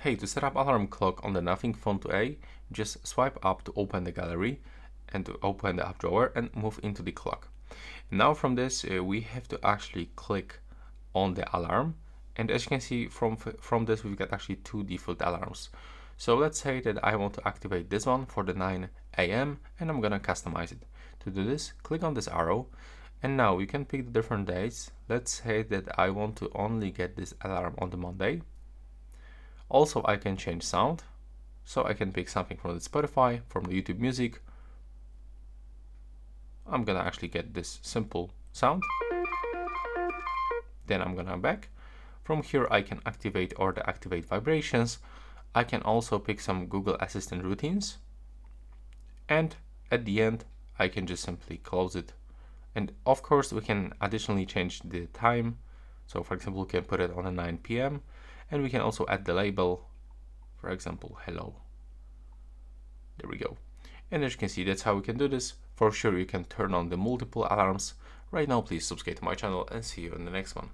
Hey, to set up alarm clock on the Nothing phone today, just swipe up to open the gallery and to open the app drawer and move into the clock. Now from this, we have to actually click on the alarm. And as you can see from this, we've got actually two default alarms. So let's say that I want to activate this one for the 9 a.m. and I'm gonna customize it. To do this, click on this arrow and now you can pick the different days. Let's say that I want to only get this alarm on the Monday. Also, I can change sound, so I can pick something from the Spotify, from the YouTube Music. I'm gonna actually get this simple sound. Then I'm gonna back. From here, I can activate or deactivate vibrations. I can also pick some Google Assistant routines. And at the end, I can just simply close it. And of course, we can additionally change the time. So for example, we can put it on a 9 p.m. and we can also add the label, for example, hello. There we go. And as you can see, that's how we can do this. For sure, you can turn on the multiple alarms. Right now, please subscribe to my channel and see you in the next one.